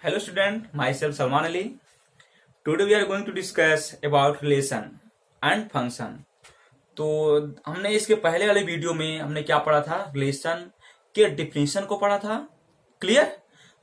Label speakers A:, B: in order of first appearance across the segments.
A: Hello student, myself Salman Ali. Today we are going to discuss about relation and function. तो हमने इसके पहले वाले वीडियो में हमने क्या पढ़ा था, रिलेशन के डिफिनेशन को पढ़ा था। क्लियर,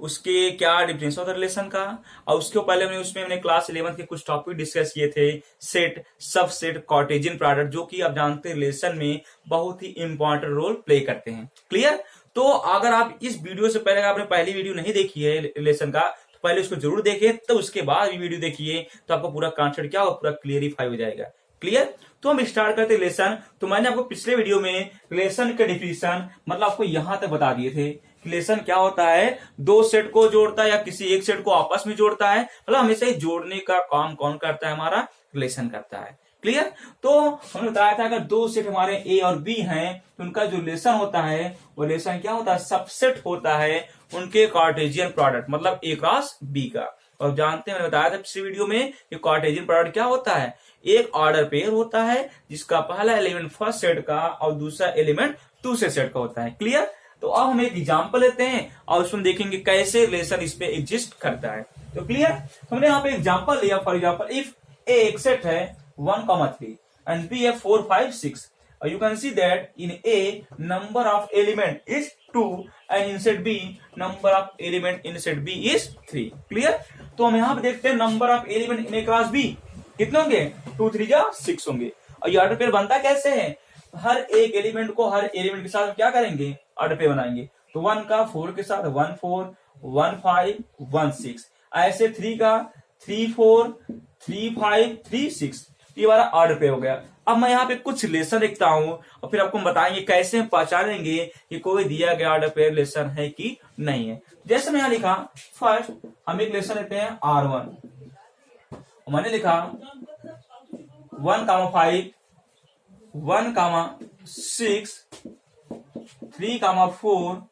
A: उसके क्या डिफिनेशन होता है रिलेशन का, और उसके पहले हमने क्लास 11 के कुछ टॉपिक डिस्कस किए थे, सेट, सबसेट, कार्टेशियन प्रोडक्ट, जो कि आप जानते हैं रिलेशन में बहुत ही इंपॉर्टेंट रोल प्ले करते हैं। क्लियर, तो अगर आप इस वीडियो से पहले आपने पहली वीडियो नहीं देखी है रिलेशन का, तो पहले उसको जरूर देखें, तो उसके बाद भी वीडियो देखिए, तो आपको पूरा कॉन्सेप्ट क्या हो पूरा क्लियरिफाई हो जाएगा। क्लियर, तो हम स्टार्ट करते हैं रिलेशन। तो मैंने आपको पिछले वीडियो में रिलेशन के डिफिनेशन मतलब आपको यहां तक बता दिए थे। रिलेशन क्या होता है, दो सेट को जोड़ता है या किसी एक सेट को आपस में जोड़ता है, मतलब हमेशा ही जोड़ने का काम कौन करता है, हमारा रिलेशन करता है। क्लियर, तो हमने बताया था अगर दो सेट हमारे ए और बी हैं तो उनका जो रिलेशन होता है वो रिलेशन क्या होता है, सबसेट होता है उनके कार्टेशियन प्रोडक्ट, मतलब ए क्रॉस बी का। और जानते हैं, मैंने बताया था पिछले वीडियो में कि कार्टेशियन प्रोडक्ट क्या होता है, एक ऑर्डर पेयर होता है जिसका पहला एलिमेंट फर्स्ट सेट का और दूसरा एलिमेंट दूसरे सेट का होता है। क्लियर, तो अब हम एक एग्जांपल लेते हैं और उसमें देखेंगे कैसे रिलेशन इस पे एग्जिस्ट करता है। तो क्लियर, हमने यहाँ पे एग्जांपल लिया। फॉर एग्जांपल, इफ ए एक सेट है 1, 3 and B है 4, 5, 6, you can see that in A number of element is 2 and in set B number of element in set B is 3. Clear, तो हम यहाँ पे देखते हैं number of element in A cross B कितने होंगे, 2, 3 जा 6 होंगे। और ये ऑर्डर पेयर बनता कैसे है, हर एक एलिमेंट को हर एलिमेंट के साथ क्या करेंगे, ऑर्डर पेयर बनाएंगे। तो 1 का 4 के साथ 1, 4, 1, 5, 1, 6, ऐसे 3 का 3, 4, 3, 5, 3, 6, ये हमारा ऑर्डर पेयर हो गया। अब मैं यहाँ पे कुछ रिलेशन लिखता हूं और फिर आपको बताएंगे कैसे हम पहचानेंगे कि कोई दिया गया ऑर्डर पेयर रिलेशन है कि नहीं है। जैसे मैं यहाँ लिखा, फर्स्ट हम एक रिलेशन लेते हैं R1, मैंने लिखा 1, 5, 1, 6, 3, 4,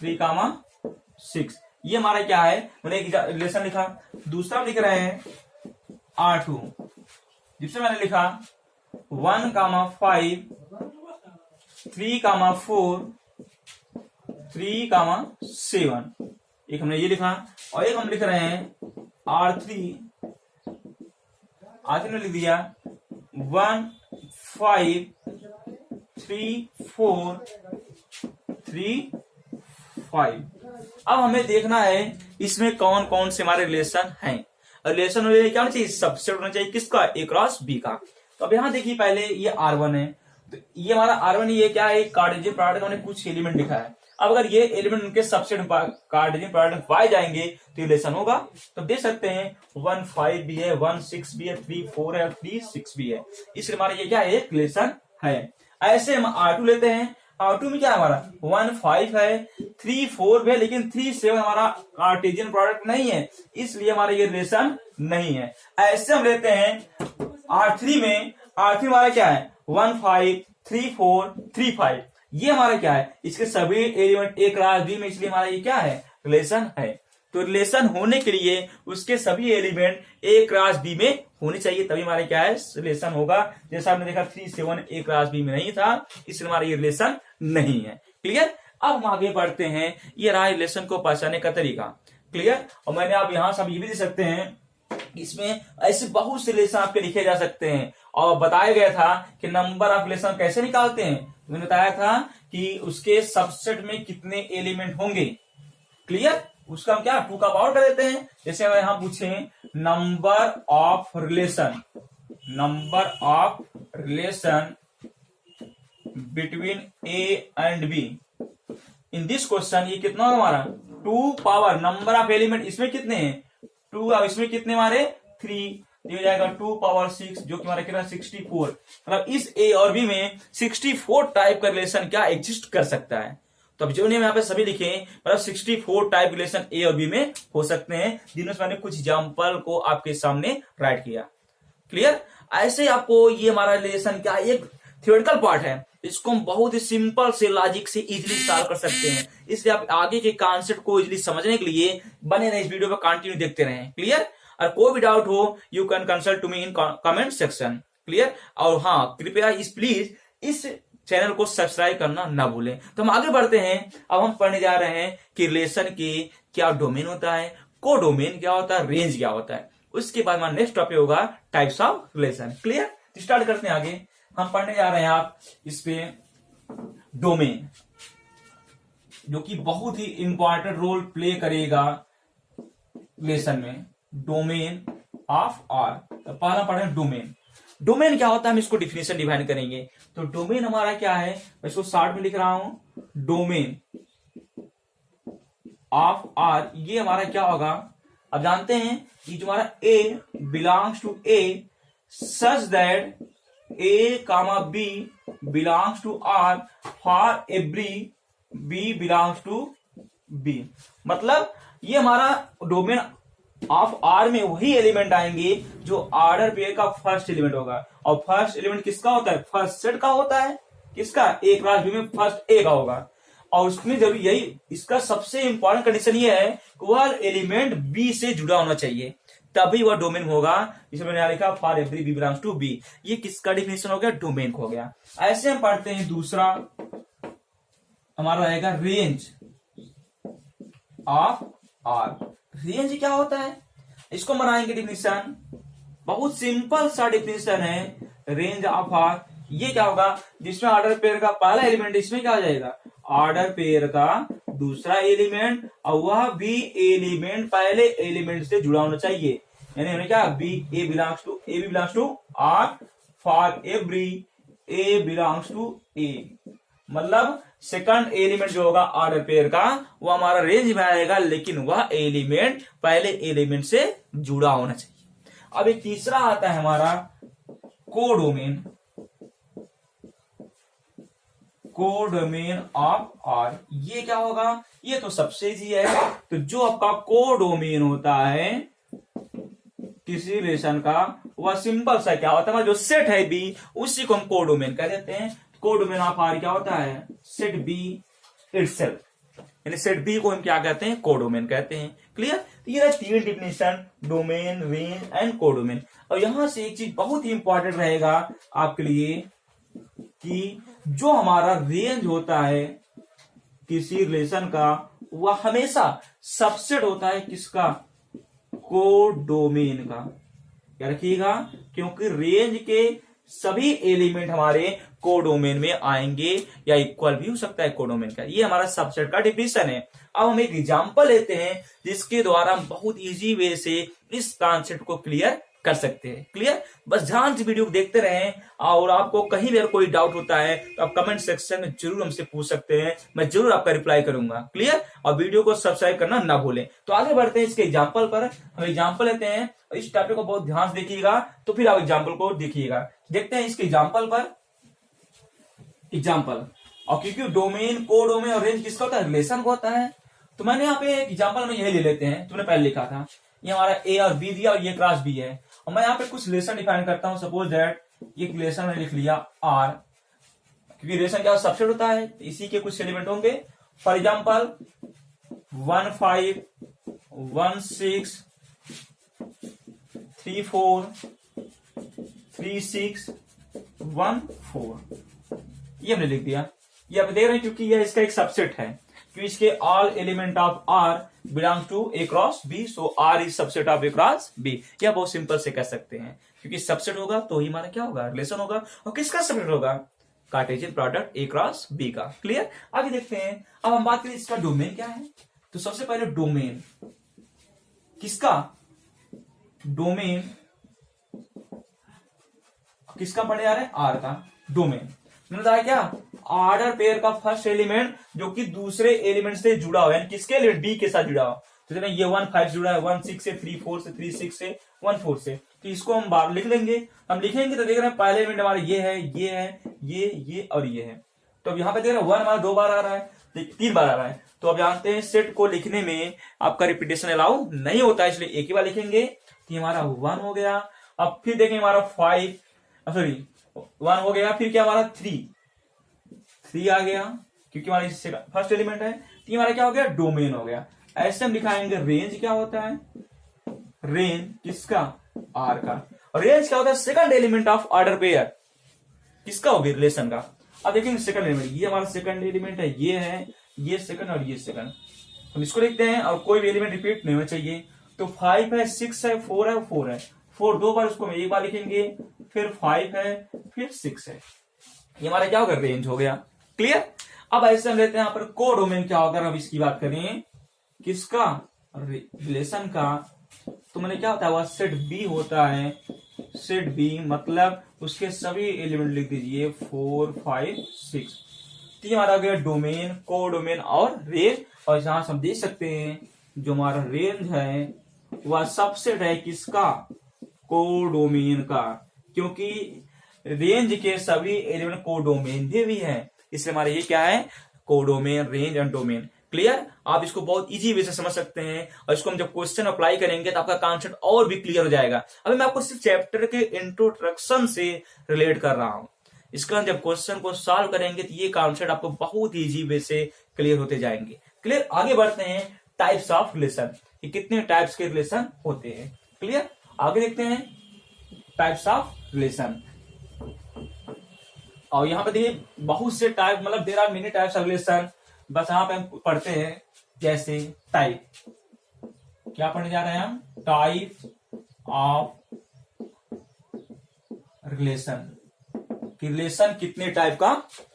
A: 3, 6, ये हमारा क्या है, मैंने एक रिलेशन लिखा। दूसरा लिख रहे हैं R2, जिससे मैंने लिखा 1, 5, 3, 4, 3, 7, एक हमने ये लिखा। और एक हम लिख रहे हैं R3 ने लिख दिया 1, 5, 3, 4, 3, 5। अब हमें देखना है इसमें कौन कौन से हमारे रिलेशन हैं। रिलेशन क्या होना चाहिए, सबसेट होना चाहिए किसका, ए क्रॉस बी का। तो अब यहां देखिए, पहले ये R1 है, तो ये हमारा R1 ये क्या है, कार्टेशियन प्रोडक्ट का हमने कुछ एलिमेंट लिखा है। अब अगर ये एलिमेंट उनके सबसेट कार्टेशियन प्रोडक्ट पाए जाएंगे तो रिलेशन होगा। तो देख सकते हैं 1, 5 भी है, 1, 6 भी है, 3, 4 है, 3, 6 भी है, इसलिए हमारा ये क्या है, एक रिलेशन है। ऐसे हम R2 लेते हैं, R2 में क्या है हमारा 1, 5 है, 3, 4 भी है, लेकिन 3, 7 हमारा कार्टेशियन प्रोडक्ट नहीं है, इसलिए हमारा ये रिलेशन नहीं है। ऐसे हम लेते हैं R3 में, R3 हमारा क्या है 1, 5, 3, 4, 3, 5, ये हमारा क्या है, इसके सभी एलिमेंट ए क्रॉस बी में, इसलिए हमारा ये क्या है, रिलेशन है। तो रिलेशन होने के लिए उसके सभी एलिमेंट ए क्रॉस बी में होने चाहिए, तभी हमारे क्या है, रिलेशन होगा। जैसा आपने देखा 3, 7 ए क्रॉस बी में नहीं था, इसलिए हमारा ये रिलेशन नहीं है। क्लियर, अब हम आगे बढ़ते हैं, ये रहा रिलेशन को पहचानने का तरीका। क्लियर, और मैंने आप यहां से ये भी दे सकते हैं, इसमें ऐसे बहुत से रिलेशन आपके लिखे जा सकते हैं। और बताया गया था कि नंबर ऑफ रिलेशन कैसे निकालते हैं, मैंने बताया था कि उसके सबसेट में कितने एलिमेंट होंगे। क्लियर, उसका हम क्या 2 का पावर कर देते हैं। जैसे अगर यहां पूछे number of relation between A and be in this question, ये कितना होगा हमारा 2 पावर नंबर ऑफ एलिमेंट, इसमें कितने हैं 2, अब इसमें कितने हमारे 3, हो जाएगा 2 पावर 6, जो कि हमारा कितना 64। मतलब इस ए और बी में 64 टाइप का रिलेशन क्या एग्जिस्ट कर सकता है। तो अब जो ने यहाँ पे सभी लिखे, मतलब 64 टाइप रिलेशन ए और बी में हो सकते हैं, जिनमें मैंने कुछ एग्जांपल को आपके सामने राइट किया। क्लियर, ऐसे आपको ये हमारा रिलेशन क्या एक थ्योरेटिकल पार्ट है, इसको हम बहुत ही सिंपल से लॉजिक से इजीली सॉल्व कर सकते हैं। इसलिए आप आगे के कॉन्सेप्ट को इजीली समझने के लिए बने रहे, इस वीडियो पर कंटिन्यू देखते रहें। क्लियर, और कोई भी डाउट हो you can consult to me in comment section. Clear, और हाँ कृपया प्लीज इस चैनल को सब्सक्राइब करना ना भूलें। तो हम आगे बढ़ते हैं, अब हम पढ़ने जा रहे हैं कि रिलेशन की क्या डोमेन होता है, कोडोमेन क्या होता है, रेंज क्या होता है। उसके बाद हमारा नेक्स्ट टॉपिक होगा types of relation. Clear, start करते हैं आगे। हम पढ़ने जा रहे हैं आप इस पे डोमेन, जो कि बहुत ही इंपॉर्टेंट रोल प्ले करेगा रिलेशन में। डोमेन ऑफ आर, तो पहला पढ़ें डोमेन। डोमेन क्या होता है, हम इसको डिफिनेशन डिफाइन करेंगे। तो डोमेन हमारा क्या है, मैं इसको शॉर्ट में लिख रहा हूं, डोमेन ऑफ आर। ये हमारा क्या होगा, अब जानते हैं कि जो हमारा A belongs to A such that A comma B belongs to R for every B belongs to B. मतलब ये हमारा डोमेन ऑफ आर में वही एलिमेंट आएंगे जो ऑर्डर पेयर का फर्स्ट एलिमेंट होगा। और फर्स्ट एलिमेंट किसका होता है, फर्स्ट सेट का होता है। किसका, ए क्लास बी में फर्स्ट ए का होगा। और उसमें जब यही इसका सबसे इंपॉर्टेंट कंडीशन ये है कि वह एलिमेंट बी से जुड़ा होना चाहिए, तभी वह डोमेन होगा। जिसे मैंने लिखा for every B belongs to B. ये किसका डिफिनेशन हो गया, डोमेन हो गया। ऐसे हम पढ़ते हैं दूसरा हमारा रहेगा रेंज ऑफ आर। रेंज क्या होता है, इसको बनाएंगे डिफिनेशन। बहुत सिंपल सा डिफिनेशन है रेंज ऑफ आर। ये क्या होगा, जिसमें ऑर्डर पेयर का पहला एलिमेंट इसमें क्या आ जाएगा, ऑर्डर पेयर का दूसरा एलिमेंट, और वह भी एलिमेंट पहले एलिमेंट से जुड़ा होना चाहिए। यानी हमने क्या, B A belongs to R for every A belongs to ए। मतलब सेकंड एलिमेंट जो होगा ऑर्डर पेयर का, वो हमारा रेंज में आएगा, लेकिन वह एलिमेंट पहले एलिमेंट से जुड़ा होना चाहिए। अब एक तीसरा आता है हमारा कोडोमेन, कोडोमेन ऑफ आर। ये क्या होगा, ये तो सबसे इजी है। तो जो आपका कोडोमेन होता है किसी रिलेशन का, वह सिंपल सा क्या होता है, जो सेट है बी, उसी को हम कोडोमेन कह देते हैं। कोडोमेन ऑफ आर क्या होता है, सेट बी इटसेल्फ, यानी सेट बी को हम क्या कहते हैं, कोडोमेन कहते हैं। क्लियर, तो ये तीन definition, domain, range and codomain. और यहां से एक चीज बहुत ही इंपॉर्टेंट रहेगा आपके लिए कि जो हमारा रेंज होता है किसी रिलेशन का, वह हमेशा सबसेट होता है किसका, कोडोमेन का। क्या रखिएगा, क्योंकि रेंज के सभी एलिमेंट हमारे कोडोमेन में आएंगे, या इक्वल भी हो सकता है कोडोमेन का। ये हमारा सबसेट का डिफिनेशन है। अब हम एक एग्जांपल लेते हैं जिसके द्वारा हम बहुत इजी वे से इस कॉन्सेप्ट को क्लियर कर सकते हैं। क्लियर, बस ध्यान से वीडियो को देखते रहें। और आपको कहीं भी अगर कोई डाउट होता है तो आप कमेंट सेक्शन में जरूर हमसे पूछ सकते हैं, मैं जरूर आपका रिप्लाई करूंगा। क्लियर, और वीडियो को सब्सक्राइब करना ना भूलें। तो आगे बढ़ते हैं इसके एग्जाम्पल पर। हम एग्जाम्पल लेते हैं, इस टॉपिक को बहुत ध्यान से देखिएगा, तो फिर आप एग्जाम्पल को देखिएगा। देखते हैं इसके एग्जाम्पल पर। एग्जाम्पल, और क्योंकि डोमेन, कोडोमेन और रेंज किसका होता है, रिलेशन को होता है। तो मैंने यहाँ पे एग्जाम्पल में यही ले लेते हैं, तुमने पहले लिखा था। ये हमारा ए और बी दिया और ये क्लास बी है, और मैं यहाँ पे कुछ रिलेशन डिफाइन करता हूं। सपोज दैट ये रिलेशन मैंने लिख लिया आर, क्योंकि रिलेशन क्या सबसेट होता है, तो इसी के कुछ एलिमेंट होंगे। फॉर एग्जाम्पल 1 5 1 6 3 4 3 6 1 4, ये हमने लिख दिया। ये आप देख रहे हैं क्योंकि यह इसका एक सबसेट है, क्योंकि इसके all element of R belongs to A cross B, so R is subset of A cross B. यह बहुत सिंपल से कह सकते हैं, क्योंकि सबसेट होगा तो ही हमारा क्या होगा, रिलेशन होगा। और किसका सबसेट होगा, Cartesian product A cross B का। क्लियर, आगे देखते हैं। अब हम बात करें इसका डोमेन क्या है। तो सबसे पहले डोमेन किसका, डोमेन किसका पढ़े जा रहे हैं, आर का डोमेन। मैंने बताया क्या, ऑर्डर पेयर का फर्स्ट एलिमेंट जो कि दूसरे एलिमेंट से जुड़ा हो, यानी किसके एलिमेंट, बी के साथ जुड़ा हो। तो ये 1 5 जुड़ा है 1 6 से, 3 4 से, 3 6 से, 1 4 से। तो इसको हम बाहर लिख लेंगे। हम लिखेंगे तो देख रहे हैं पहले एलिमेंट हमारे ये है, ये है, ये और ये है। तो अब यहाँ पे देख रहे हैं 1 हमारा 2 बार आ रहा है, 3 बार आ रहा है। तो अब जानते हैं सेट को लिखने में आपका रिपीटेशन अलाउ नहीं होता है, इसलिए एक ही बार लिखेंगे। तो हमारा 1 हो गया। अब फिर देखेंगे हमारा 5, सॉरी 1 हो गया, फिर क्या हमारा 3 आ गया, क्योंकि हमारा फर्स्ट एलिमेंट है। तो हमारा क्या हो गया, डोमेन हो गया। ऐसे हम दिखाएंगे रेंज क्या होता है, रेंज किसका, आर का। और रेंज क्या होता है, second element of order pair, किसका होगा, रिलेशन का। अब देखेंगे सेकंड एलिमेंट, ये हमारा सेकंड एलिमेंट है, ये है, ये सेकंड और ये सेकंड। हम इसको लिखते हैं और कोई भी एलिमेंट रिपीट नहीं होना चाहिए। तो 5 है, 6 है, 4 है, 4 है, 4 दो बार, उसको हम एक बार लिखेंगे, फिर 5 है, फिर 6 है। ये हमारा क्या होगा, रेंज हो गया। क्लियर। अब ऐसे हम लेते हैं यहाँ पर कोडोमेन क्या होगा, अब इसकी बात करें किसका, रिलेशन का। तो मैंने क्या होता है, वह सेट बी होता है। सेट बी मतलब उसके सभी एलिमेंट लिख दीजिए 4 5 6। तो ये हमारा हो गया डोमेन, कोडोमेन और रेंज। और जहां से हम देख सकते हैं जो हमारा रेंज है वह सबसेट है किसका, कोडोमेन का, क्योंकि रेंज के सभी एलिमेंट कोडोमेन भी है, इसलिए हमारा ये क्या है, codomain, range and domain. Clear. आप इसको बहुत इजी वे से समझ सकते हैं और इसको हम जब क्वेश्चन अप्लाई करेंगे तो आपका कॉन्सेप्ट और भी क्लियर हो जाएगा। अभी मैं आपको सिर्फ चैप्टर के इंट्रोडक्शन से रिलेट कर रहा हूं। इसका जब क्वेश्चन को सॉल्व करेंगे तो ये कॉन्सेप्ट आपको बहुत इजी वे से क्लियर होते जाएंगे। क्लियर। आगे बढ़ते हैं टाइप्स ऑफ रिलेशन, ये कितने टाइप्स के रिलेशन होते हैं। क्लियर। आगे देखते हैं टाइप्स ऑफ रिलेशन। और यहाँ पे देखिए बहुत से टाइप, मतलब there are many types of relation. बस यहाँ पे हम पढ़ते हैं जैसे टाइप, क्या पढ़ने जा रहे हैं हम, टाइप ऑफ रिलेशन, कि रिलेशन कितने टाइप का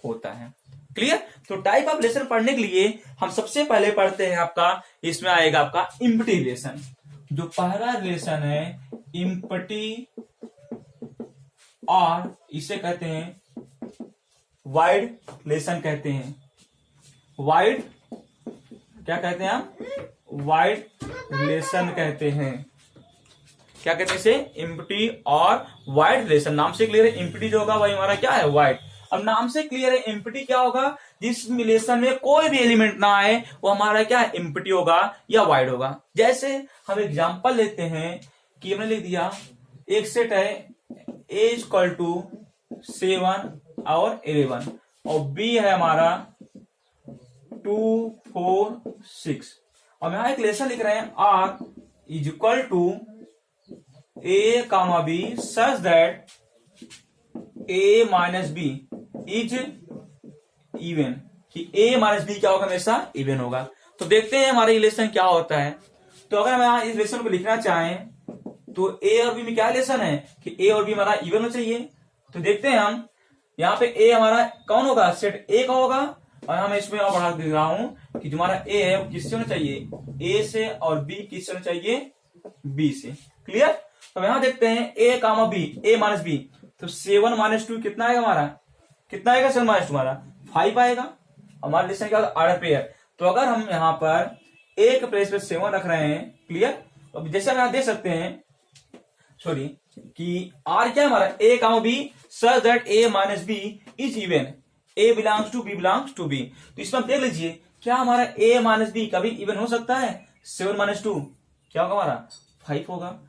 A: होता है। क्लियर। तो टाइप ऑफ रिलेशन पढ़ने के लिए हम सबसे पहले पढ़ते हैं आपका, इसमें आएगा आपका इम्पटी रिलेशन। जो पहला रिलेशन है इम्पटी, और इसे कहते हैं वाइड रिलेशन कहते हैं। वाइड क्या कहते हैं हम, वाइड रिलेशन कहते हैं। क्या कहते हैं इसे, इम्पटी और वाइड रिलेशन। नाम से क्लियर है, इम्पटी जो होगा वही हमारा क्या है, वाइड। अब नाम से क्लियर है, इम्पटी क्या होगा, जिस रिलेशन में कोई भी एलिमेंट ना आए वो हमारा क्या है, इम्पटी होगा या वाइड होगा। जैसे हम एग्जांपल लेते हैं कि हमने लिख दिया एक सेट है ए इक्वल टू 7 और 11 और बी है हमारा 2 4 6, और यहां एक रिलेशन लिख रहे हैं R is equal to A comma B such that A minus B is even, कि ए माइनस बी क्या होगा, हमेशा इवन होगा। तो देखते हैं हमारा रिलेशन क्या होता है। तो अगर हम यहाँ इस रिलेशन को लिखना चाहें तो ए और बी में क्या रिलेशन है कि ए और बी हमारा इवन होना चाहिए। तो देखते हैं हम यहाँ पे ए हमारा कौन होगा, सेट ए का होगा, और हम इसमें और बढ़ा दे रहा हूं कि जो हमारा ए है वो किससे होना चाहिए, ए से, और बी किससे होना चाहिए, बी से। क्लियर। तो यहां देखते हैं ए कामा बी, ए माइनस बी, तो 7 माइनस 2 कितना आएगा हमारा, कितना आएगा 7 माइनस 2 हमारा 5 आएगा। हमारा रिलेशन क्या होगा, ऑर्डर पेयर। तो अगर हम यहाँ पर ए के प्लेस पे 7 रख रहे हैं, क्लियर, तो जैसे हम यहाँ देख सकते हैं, सॉरी, कि आर क्या है हमारा, A comma B such that A minus B is even, A belongs to B belongs to B. तो इसमें आप देख लीजिए क्या हमारा ए माइनस बी कभी इवन हो सकता है, 7 माइनस 2 क्या होगा हमारा 5 होगा,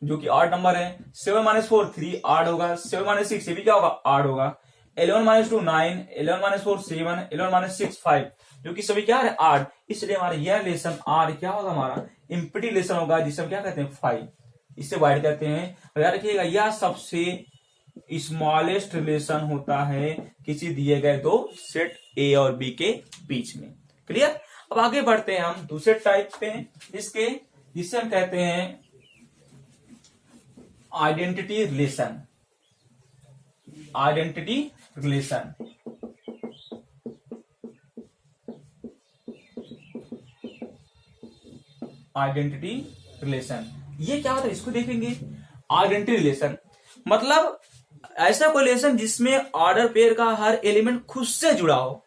A: जो कि 8 नंबर है। 7 माइनस 4 3 8 होगा, 7 माइनस 6 ये भी क्या होगा 8 होगा। 11 माइनस 2 9, 11 माइनस 4 7, 11 माइनस 6 5, जो कि सभी क्या है 8। इसलिए हमारा यह रिलेशन आर क्या होगा, हमारा इम्पटी रिलेशन होगा, जिसे हम क्या कहते हैं 5, इससे वाइड कहते हैं। और याद रखिएगा यह सबसे स्मॉलेस्ट रिलेशन होता है किसी दिए गए दो सेट ए और बी के बीच में। क्लियर। अब आगे बढ़ते हैं हम दूसरे टाइप पे, जिसे हम कहते हैं identity relation. Identity relation, identity relation ये क्या होता है, इसको देखेंगे। आइडेंटिटी रिलेशन मतलब ऐसा कोई रिलेशन जिसमें ऑर्डर पेयर का हर एलिमेंट खुद से जुड़ा हो,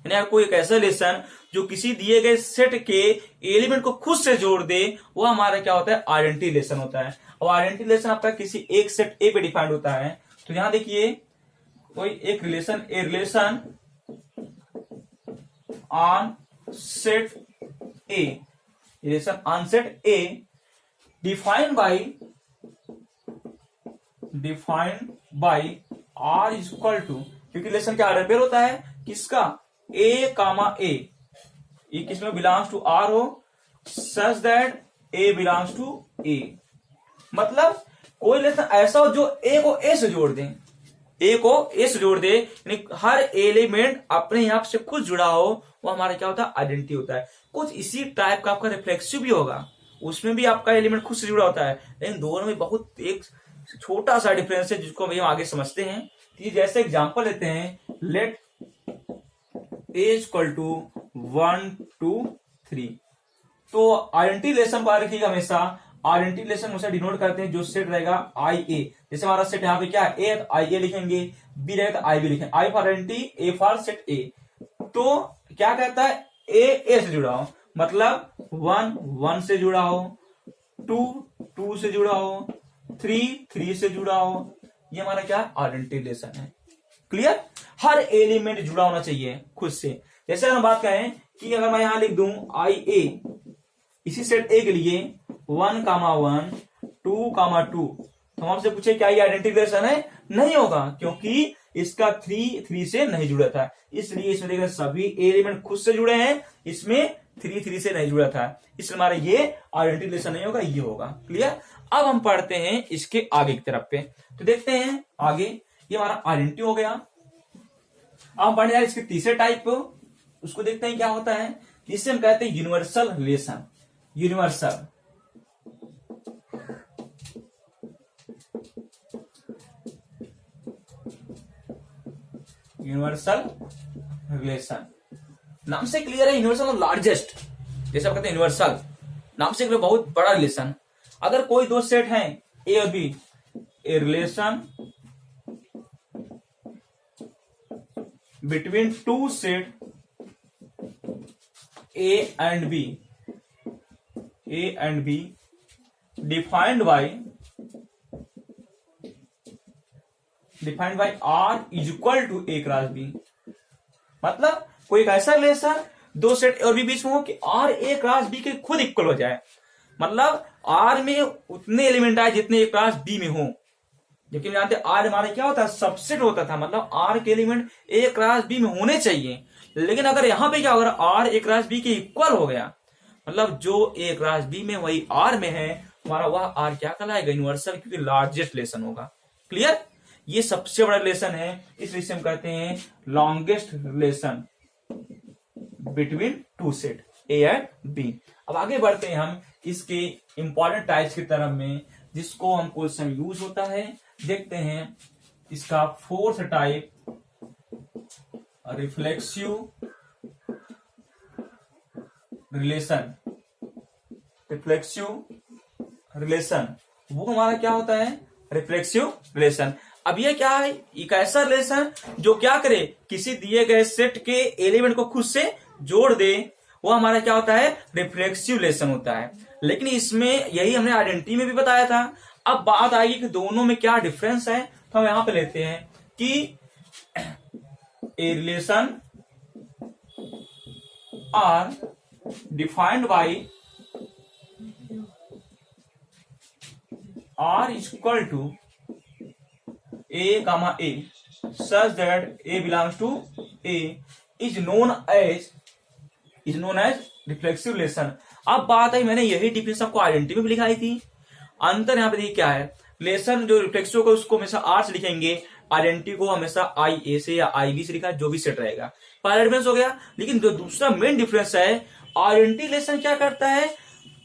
A: यानी कोई एक ऐसा रिलेशन जो किसी दिए गए सेट के एलिमेंट को खुद से जोड़ दे, वो हमारा क्या होता है, आइडेंटिटी रिलेशन होता है। और आइडेंटिटी रिलेशन आपका किसी एक सेट ए पे डिफाइंड होता है। तो यहां देखिए कोई एक relation, a relation on set A, relation on set A defined by R is equal to, क्योंकि रिलेशन क्या ऑर्डर पेयर होता है किसका, ए कामा ए, ये किसमें बिलोंग्स टू आर हो, such that a belongs to ए। मतलब कोई रिलेशन ऐसा हो जो ए को ए से जोड़ दे, ए को ए से जोड़ दे, यानी हर एलिमेंट अपने आप से खुद जुड़ा हो, वो हमारा क्या होता है, आइडेंटिटी होता है। कुछ इसी टाइप का आपका रिफ्लेक्सिव भी होगा, उसमें भी आपका एलिमेंट खुद से जुड़ा होता है, लेकिन दोनों में बहुत एक छोटा सा डिफरेंस है जिसको हम आगे समझते हैं। तो जैसे एग्जांपल लेते हैं, लेट ए इक्वल टू 1 2 3। तो आइडेंटिटी रिलेशन को रखिएगा हमेशा, आइडेंटिटी रिलेशन हमेशा डिनोट करते हैं जो सेट रहेगा आई ए। जैसे हमारा सेट यहाँ पे क्या है, ए है तो आई ए लिखेंगे, बी रहेगा तो आई बी लिखेंगे, I for identity, a for set a. तो क्या कहता है, ए से जुड़ा हो, मतलब 1 1 से जुड़ा हो, 2 2 से जुड़ा हो, 3 3 से जुड़ा हो, ये हमारा क्या आइडेंटिटी रिलेशन है। क्लियर? हर एलिमेंट जुड़ा होना चाहिए खुद से। जैसे हम बात करें कि अगर मैं यहां लिख दूं आई ए, इसी सेट ए के लिए 1 1 2 2, तो हम आपसे पूछे क्या ये आइडेंटिटी रिलेशन है? नहीं होगा, क्योंकि इसका 3 3 से नहीं जुड़ा था, इसलिए इसमें देखिए सभी एलिमेंट खुद से जुड़े हैं, इसमें 3 3 से नहीं जुड़ा था, इसलिए हमारा ये आइडेंटिटी रिलेशन नहीं होगा, ये होगा। क्लियर? अब हम पढ़ते हैं इसके आगे की तरफ पे, तो देखते हैं आगे, ये हमारा आइडेंटिटी हो गया। अब हम पढ़ने जा रहे हैं इसके तीसरे टाइप को, उसको देखते हैं क्या होता है, जिससे हम कहते हैं universal relation. Universal universal relation नाम से क्लियर है, यूनिवर्सल और लार्जेस्ट, जैसे आप कहते हैं यूनिवर्सल नाम से बहुत बड़ा रिलेशन। अगर कोई दो सेट हैं ए और B, a relation between two set A and B defined by R is equal to A cross B. मतलब कोई एक ऐसा रिलेशन दो सेट और बी बीच में हो कि आर ए क्रॉस बी के खुद इक्वल हो जाए, मतलब आर में उतने एलिमेंट आए जितने ए क्रॉस बी में हो। जबकि जानते आर हमारा क्या होता है, सबसेट होता था, मतलब आर के एलिमेंट ए क्रॉस बी में होने चाहिए। लेकिन अगर यहां पे क्या होगा, आर ए क्रॉस बी के इक्वल हो गया, मतलब जो ए क्रॉस बी में वही आर में है, हमारा वह आर क्या कहलाएगा, यूनिवर्सल, क्योंकि लार्जेस्ट रिलेशन होगा। क्लियर? ये सबसे बड़ा रिलेशन है, इसलिए हम कहते हैं longest relation between two set A and B. अब आगे बढ़ते हैं हम इसके इंपॉर्टेंट टाइप्स की तरफ में, जिसको हम क्वेश्चन यूज होता है। देखते हैं इसका fourth type, reflexive relation. Reflexive relation वो हमारा क्या होता है, रिफ्लेक्सिव रिलेशन। अब ये क्या है, एक ऐसा रिलेशन जो क्या करे, किसी दिए गए सेट के एलिमेंट को खुद से जोड़ दे, वो हमारा क्या होता है, रिफ्लेक्सिव रिलेशन होता है। लेकिन इसमें यही हमने आइडेंटिटी में भी बताया था। अब बात आएगी कि दोनों में क्या डिफरेंस है, तो हम यहां पे लेते हैं कि a relation R defined by R is equal to A comma a such that a belongs to a is known as reflexive relation. अब बात है, मैंने यही डिफरेंस आपको आइडेंटिटी में भी लिखाई थी। अंतर यहाँ पे देखिए क्या है, रिलेशन जो रिफ्लेक्सिव को उसको हमेशा आर से लिखेंगे, आइडेंटिटी को हमेशा आई ए से या आई बी से लिखा, जो भी सेट रहेगा। पहला डिफरेंस हो गया। लेकिन जो दूसरा मेन डिफरेंस है, आइडेंटिटी रिलेशन क्या करता है,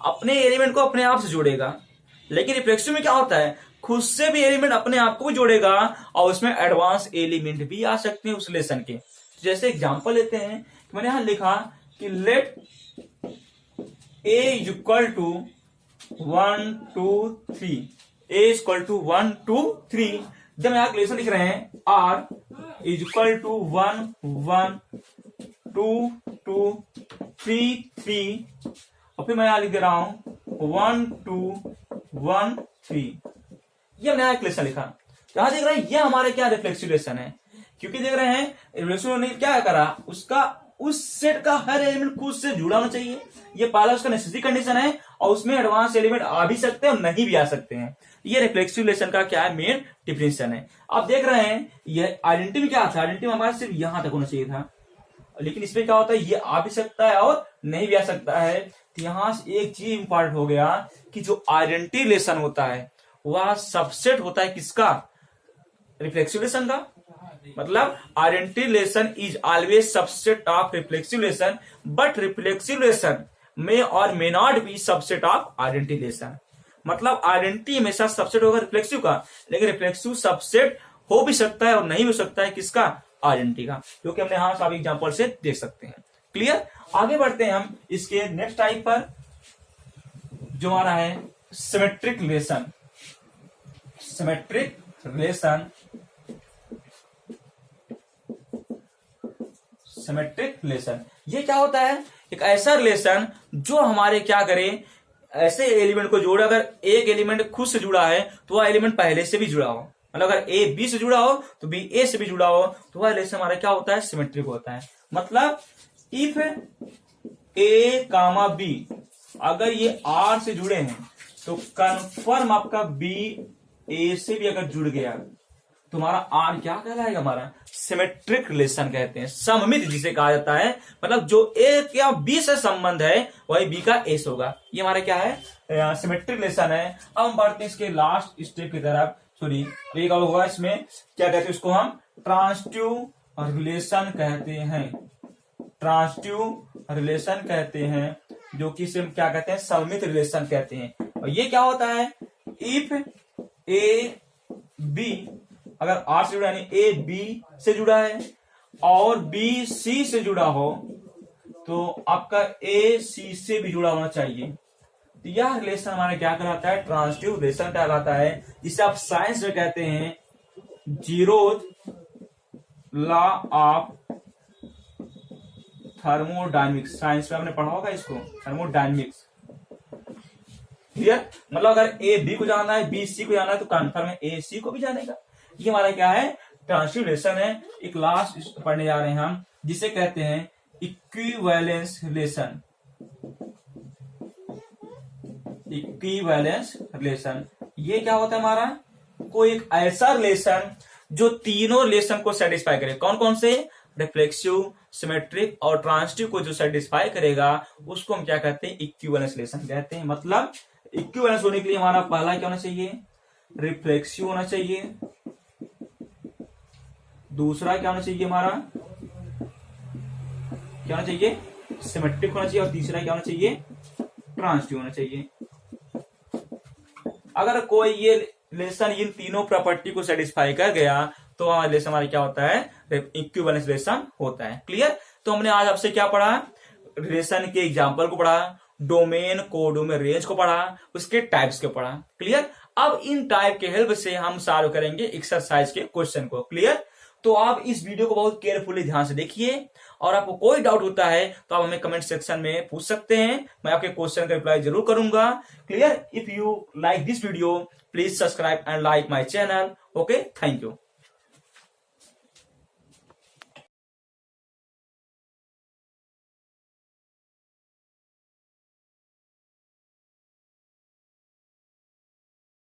A: अपने एलिमेंट को अपने आप से जोड़ेगा। लेकिन रिफ्लेक्सिव में क्या होता है, खुद से भी एलिमेंट अपने आप को भी जोड़ेगा और उसमें एडवांस एलिमेंट भी आ सकते हैं उस रिलेशन के। जैसे एग्जांपल लेते हैं, तो मैंने यहां लिखा कि let A is equal to 1 2 3, A is equal to 1 2 3। जब यहां रिलेशन लिख रहे हैं, आर इज इक्वल टू 1 1 2 2 3 3, और फिर मैं यहां लिख दे रहा हूं 1 2 1 3। ये हमने यहां रिलेशन लिखा। यहां देख रहे हैं ये हमारे क्या रिफ्लेक्सिव रिलेशन है, क्योंकि देख रहे हैं रिलेशन ने क्या करा, उसका उस सेट का हर एलिमेंट खुद से जुड़ा होना चाहिए। ये पहला उसका नेसेसरी कंडीशन है, और उसमें एडवांस एलिमेंट आ भी सकते हैं और नहीं भी आ सकते हैं। ये रिफ्लेक्सिव रिलेशन का क्या है, मेन डिफिनेशन है। आप देख रहे हैं ये आइडेंटिटी में क्या था, आइडेंटिटी में हमारा सिर्फ यहां तक होना चाहिए था, लेकिन इसमें क्या होता है, ये आ भी सकता है और नहीं भी आ सकता है। तो यहां से एक चीज इंपॉर्टेंट हो गया कि जो आइडेंटिटी रिलेशन होता है वह सबसेट होता है किसका, रिफ्लेक्सिव रिलेशन का मतलब identity relation is always subset of reflexive relation, but reflexive relation may or may not be subset of identity relation. मतलब आइडेंटिटी हमेशा सबसेट होगा रिफ्लेक्सिव का, लेकिन रिफ्लेक्सिव सबसेट हो भी सकता है और नहीं हो सकता है किसका, आइडेंटिटी का, क्योंकि हमने यहां सब एग्जांपल से देख सकते हैं। क्लियर। आगे बढ़ते हैं हम इसके नेक्स्ट टाइप पर, जो हमारा है symmetric relation. Symmetric relation, symmetric relation ये क्या होता है, एक ऐसा रिलेशन जो हमारे क्या करे, ऐसे एलिमेंट को जोड़े, अगर एक एलिमेंट खुद से जुड़ा है तो वह एलिमेंट पहले से भी जुड़ा हो, मतलब अगर ए बी से जुड़ा हो तो बी ए से भी जुड़ा हो, तो वह रिलेशन हमारा क्या होता है, सिमेट्रिक होता है। मतलब इफ ए कामा बी, अगर ये आर से जुड़े हैं तो कन्फर्म आपका बी ए से भी अगर जुड़ गया तो हमारा आर क्या कहलाएगा, हमारा सिमेट्रिक रिलेशन कहते हैं, सममित जिसे कहा जाता है। मतलब जो ए या बी से संबंध है वही बी का एस होगा, ये हमारा क्या है, सिमेट्रिक रिलेशन है। अब हम बढ़ते हैं इसके लास्ट स्टेप की तरफ। सॉरी, एक और होगा, इसमें क्या कहते हैं, उसको हम ट्रांसिटिव रिलेशन कहते हैं। ट्रांसिटिव रिलेशन कहते हैं, जो कि इसे क्या कहते हैं, सममित रिलेशन कहते हैं। और ये क्या होता है, इफ ए बी, अगर आर से जुड़ा यानी ए बी से जुड़ा है और बी सी से जुड़ा हो तो आपका ए सी से भी जुड़ा होना चाहिए। तो यह रिलेशन हमारा क्या कहलाता है, ट्रांसिटिव रिलेशन कहलाता है, जिसे आप साइंस में कहते हैं zeroth law of thermodynamics. Science में आपने पढ़ा होगा इसको, थर्मोडायनेमिक्स। क्लियर। मतलब अगर ए बी को जानना है, बी सी को जानना है, तो कन्फर्म ए सी को भी जानेगा। ये हमारा क्या है, ट्रांसिटिव रिलेशन है। एक लास्ट पढ़ने जा रहे हैं हम, जिसे कहते हैं इक्विवेलेंस रिलेशन। इक्विवेलेंस रिलेशन ये क्या होता है, हमारा कोई एक ऐसा रिलेशन जो तीनों रिलेशन को सेटिस्फाई करे। कौन कौन से, रिफ्लेक्सिव, सिमेट्रिक और ट्रांसिटिव को जो सेटिस्फाई करेगा उसको हम क्या कहते हैं, इक्विवेलेंस रिलेशन कहते हैं। मतलब इक्विवेलेंस होने के लिए हमारा पहला क्या होना चाहिए, रिफ्लेक्सिव होना चाहिए। दूसरा क्या होना चाहिए, हमारा क्या होना चाहिए, सिमेट्रिक होना चाहिए। और तीसरा क्या होना चाहिए, ट्रांसिटिव होना चाहिए। अगर कोई ये रिलेशन इन तीनों प्रॉपर्टी को सेटिस्फाई कर गया तो हमारा रिलेशन हमारा क्या होता है, इक्विवेलेंस रिलेशन होता है। क्लियर। तो हमने आज आपसे क्या पढ़ा, रिलेशन के एग्जांपल को पढ़ा, डोमेन, कोडोमेन, रेंज को पढ़ा, उसके टाइप्स को पढ़ा। क्लियर। अब इन टाइप के हेल्प से हम सॉल्व करेंगे एक्सरसाइज के क्वेश्चन को। क्लियर। तो आप इस वीडियो को बहुत केयरफुली ध्यान से देखिए, और आपको कोई डाउट होता है तो आप हमें कमेंट सेक्शन में पूछ सकते हैं, मैं आपके क्वेश्चन का रिप्लाई जरूर करूंगा। Clear. If you like this video please subscribe and like my channel. Okay, thank you.